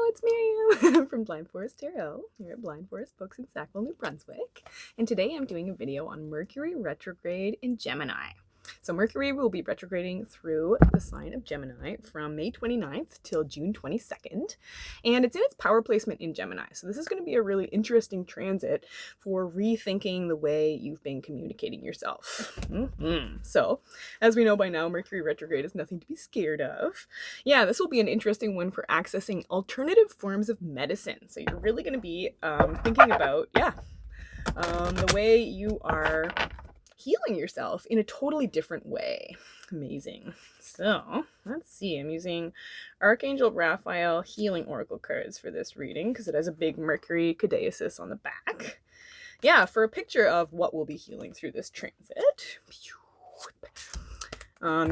it's Miriam from Blind Forest Tarot here at Blind Forest Books in Sackville, New Brunswick. And today I'm doing a video on Mercury retrograde in Gemini. So Mercury will be retrograding through the sign of Gemini from May 29th till June 22nd. And it's in its power placement in Gemini. So this is going to be a really interesting transit for rethinking the way you've been communicating yourself. So, as we know by now, Mercury retrograde is nothing to be scared of. Yeah, this will be an interesting one for accessing alternative forms of medicine. So you're really going to be thinking about, the way you are healing yourself in a totally different way. Amazing. So let's see, I'm using Archangel Raphael healing oracle cards for this reading because it has a big Mercury caduceus on the back. Yeah, for a picture of what we'll be healing through this transit.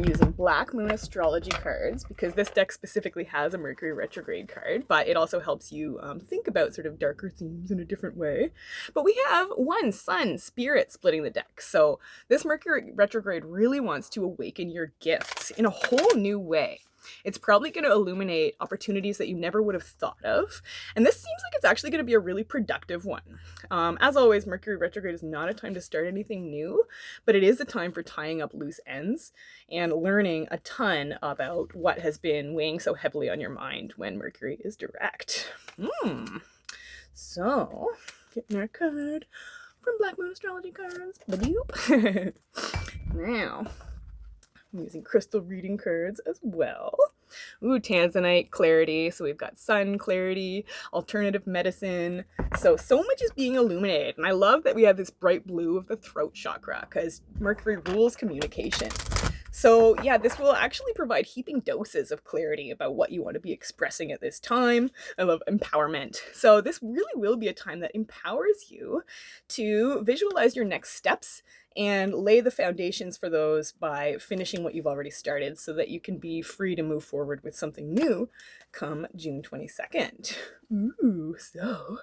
Using Black Moon astrology cards because this deck specifically has a Mercury retrograde card, but it also helps you think about sort of darker themes in a different way. But we have one Sun Spirit splitting the deck. So this Mercury retrograde really wants to awaken your gifts in a whole new way. It's probably going to illuminate opportunities that you never would have thought of. And this seems like it's actually going to be a really productive one. As always, Mercury retrograde is not a time to start anything new, but it is a time for tying up loose ends and learning a ton about what has been weighing so heavily on your mind when Mercury is direct. So, getting our card from Black Moon astrology cards. Now, I'm using crystal reading cards as well. Ooh, Tanzanite clarity. So we've got sun clarity, alternative medicine. So much is being illuminated. And I love that we have this bright blue of the throat chakra because Mercury rules communication. So yeah, this will actually provide heaping doses of clarity about what you want to be expressing at this time. I love empowerment. So this really will be a time that empowers you to visualize your next steps and lay the foundations for those by finishing what you've already started so that you can be free to move forward with something new come June 22nd. Ooh, so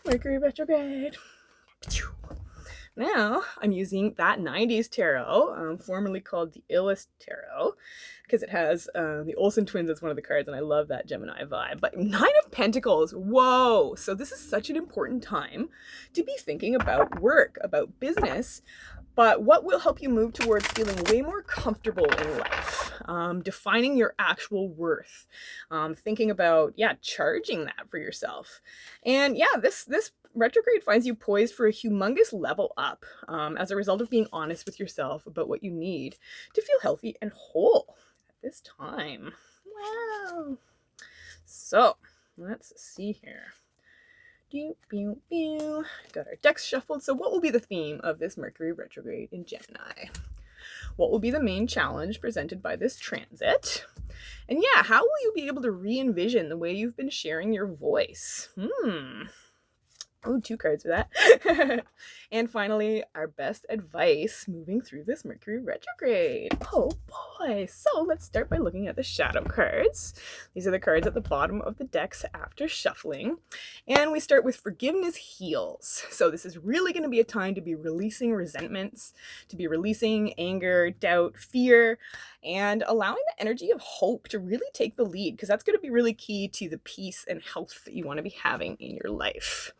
Mercury retrograde. Now I'm using that 90s tarot, formerly called the Illust Tarot, because it has the Olsen twins as one of the cards, and I love that Gemini vibe. But Nine of Pentacles, whoa! So this is such an important time to be thinking about work, about business, but what will help you move towards feeling way more comfortable in life, defining your actual worth, thinking about, charging that for yourself. And yeah, this retrograde finds you poised for a humongous level up as a result of being honest with yourself about what you need to feel healthy and whole at this time. Wow. So let's see here. Got our decks shuffled. So what will be the theme of this Mercury retrograde in Gemini? What will be the main challenge presented by this transit? And yeah, how will you be able to re-envision the way you've been sharing your voice? Oh, 2 cards for that. And finally, our best advice moving through this Mercury retrograde. Oh boy. So let's start by looking at the shadow cards. These are the cards at the bottom of the decks after shuffling. And we start with Forgiveness Heals. So this is really going to be a time to be releasing resentments, to be releasing anger, doubt, fear, and allowing the energy of hope to really take the lead, because that's going to be really key to the peace and health that you want to be having in your life.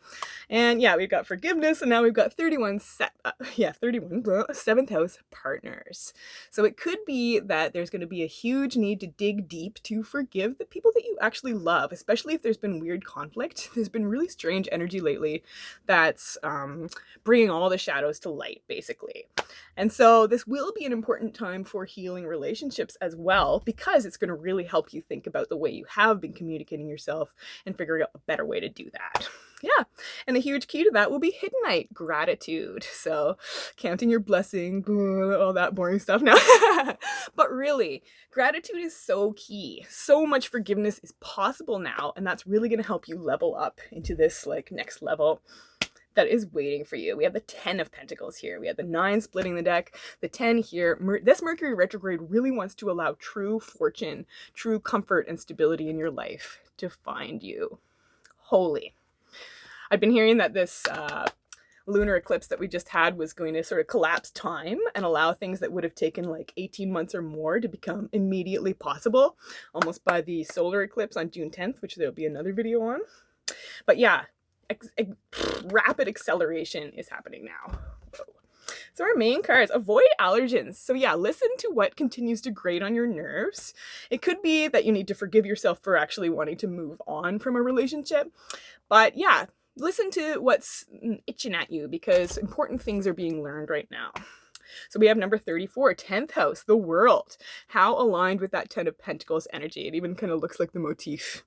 And yeah, we've got forgiveness, and now we've got 31 7th house partners. So it could be that there's going to be a huge need to dig deep to forgive the people that you actually love, especially if there's been weird conflict. There's been really strange energy lately that's bringing all the shadows to light, basically. And so this will be an important time for healing relationships as well, because it's going to really help you think about the way you have been communicating yourself and figuring out a better way to do that. Yeah, and a huge key to that will be Hiddenite gratitude. So counting your blessings, all that boring stuff now. But really, gratitude is so key. So much forgiveness is possible now, and that's really going to help you level up into this next level that is waiting for you. We have the 10 of Pentacles here. We have the 9 splitting the deck, the 10 here. This Mercury retrograde really wants to allow true fortune, true comfort and stability in your life to find you wholly. I've been hearing that this lunar eclipse that we just had was going to sort of collapse time and allow things that would have taken like 18 months or more to become immediately possible, almost by the solar eclipse on June 10th, which there'll be another video on. But yeah, rapid acceleration is happening now. Whoa. So our main cards, avoid allergens. So yeah, listen to what continues to grate on your nerves. It could be that you need to forgive yourself for actually wanting to move on from a relationship. But yeah, listen to what's itching at you, because important things are being learned right now. So we have number 34, 10th house, the world. How aligned with that 10 of Pentacles energy. It even kind of looks like the motif.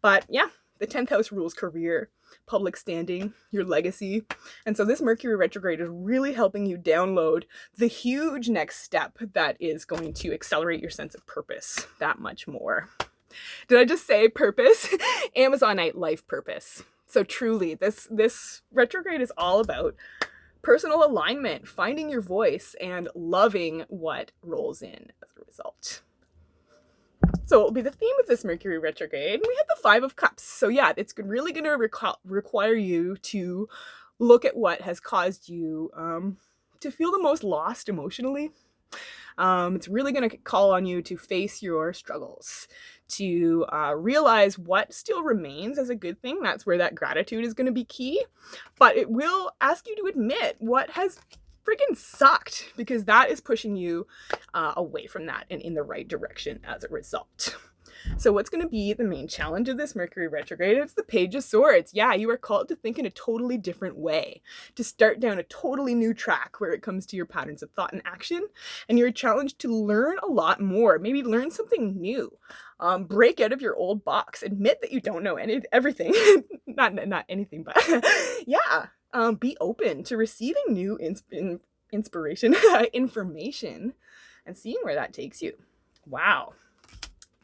But yeah, the 10th house rules career, public standing, your legacy. And so this Mercury retrograde is really helping you download the huge next step that is going to accelerate your sense of purpose that much more. Did I just say purpose? Amazonite life purpose. So truly, this retrograde is all about personal alignment, finding your voice, and loving what rolls in as a result. So it will be the theme of this Mercury retrograde. We have the 5 of Cups. So yeah, it's really going to require you to look at what has caused you to feel the most lost emotionally. It's really going to call on you to face your struggles, to realize what still remains as a good thing. That's where that gratitude is going to be key. But it will ask you to admit what has freaking sucked, because that is pushing you away from that and in the right direction as a result. So what's going to be the main challenge of this Mercury retrograde? It's the Page of Swords. Yeah, you are called to think in a totally different way, to start down a totally new track where it comes to your patterns of thought and action. And you're challenged to learn a lot more, maybe learn something new. Break out of your old box. Admit that you don't know everything. not anything, but yeah. Be open to receiving new inspiration, information, and seeing where that takes you. Wow.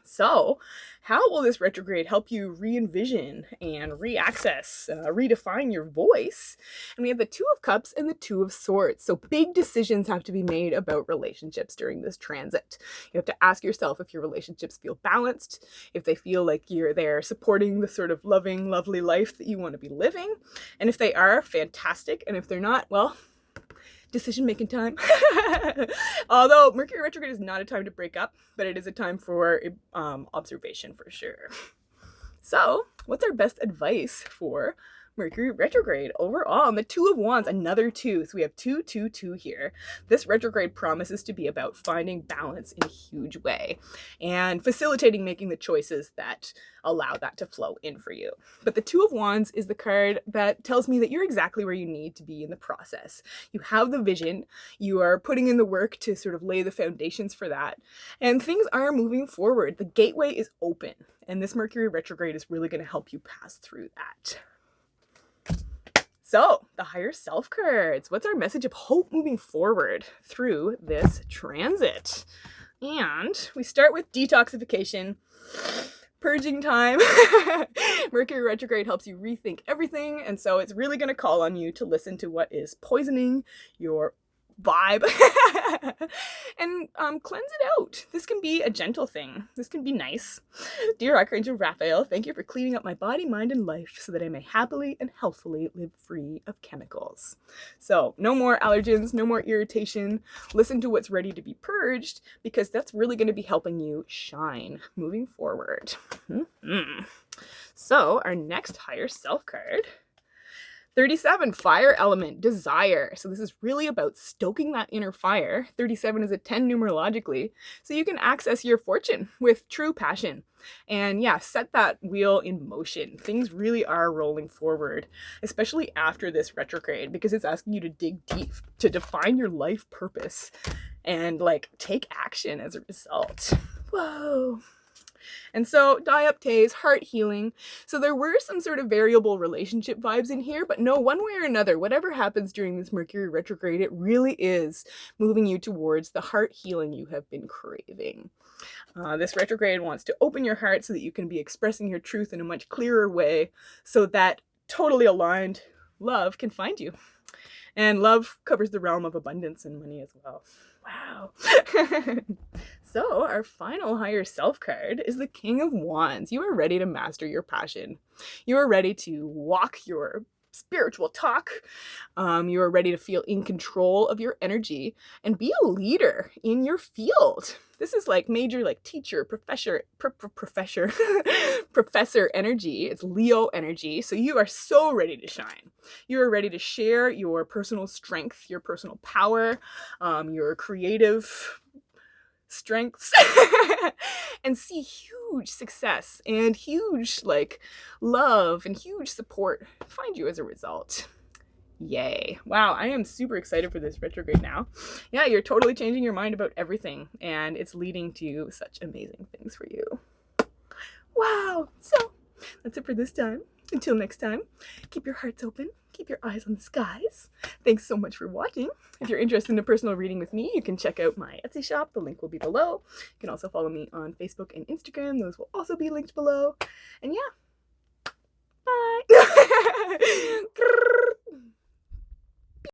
So how will this retrograde help you re-envision and re-access, redefine your voice? And we have the 2 of Cups and the 2 of Swords. So big decisions have to be made about relationships during this transit. You have to ask yourself if your relationships feel balanced, if they feel like you're there supporting the sort of loving, lovely life that you want to be living. And if they are, fantastic. And if they're not, well, decision-making time. Although Mercury retrograde is not a time to break up, but it is a time for observation for sure. So what's our best advice for Mercury retrograde overall? And the 2 of Wands, another 2. So we have 2, 2, 2 here. This retrograde promises to be about finding balance in a huge way and facilitating making the choices that allow that to flow in for you. But the 2 of Wands is the card that tells me that you're exactly where you need to be in the process. You have the vision, you are putting in the work to sort of lay the foundations for that, and things are moving forward. The gateway is open, and this Mercury retrograde is really going to help you pass through that. So, the higher self cards. What's our message of hope moving forward through this transit? And we start with detoxification, purging time. Mercury retrograde helps you rethink everything, and so it's really going to call on you to listen to what is poisoning your vibe and cleanse it out. This can be a gentle thing. This can be nice. Dear Archangel Raphael, thank you for cleaning up my body, mind, and life so that I may happily and healthfully live free of chemicals. So no more allergens, no more irritation. Listen to what's ready to be purged, because that's really going to be helping you shine moving forward. So our next higher self card, 37, fire element, desire. So this is really about stoking that inner fire. 37 is a 10 numerologically. So you can access your fortune with true passion. And yeah, set that wheel in motion. Things really are rolling forward, especially after this retrograde, because it's asking you to dig deep, to define your life purpose, and like take action as a result. Whoa. And so dioptase, heart healing. So there were some sort of variable relationship vibes in here, but no, one way or another, whatever happens during this Mercury retrograde, it really is moving you towards the heart healing you have been craving. This retrograde wants to open your heart so that you can be expressing your truth in a much clearer way, so that totally aligned love can find you. And love covers the realm of abundance and money as well. Wow. So our final higher self card is the King of Wands. You are ready to master your passion. You are ready to walk your spiritual talk. You are ready to feel in control of your energy and be a leader in your field. This is like major like teacher, professor energy. It's Leo energy. So you are so ready to shine. You are ready to share your personal strength, your personal power, your creative strengths and see huge success and huge like love and huge support find you as a result. Yay. Wow, I am super excited for this retrograde now. Yeah, you're totally changing your mind about everything, and it's leading to such amazing things for you. Wow. So that's it for this time. Until next time, keep your hearts open, keep your eyes on the skies. Thanks so much for watching. If you're interested in a personal reading with me, you can check out my Etsy shop. The link will be below. You can also follow me on Facebook and Instagram. Those will also be linked below. And yeah, bye.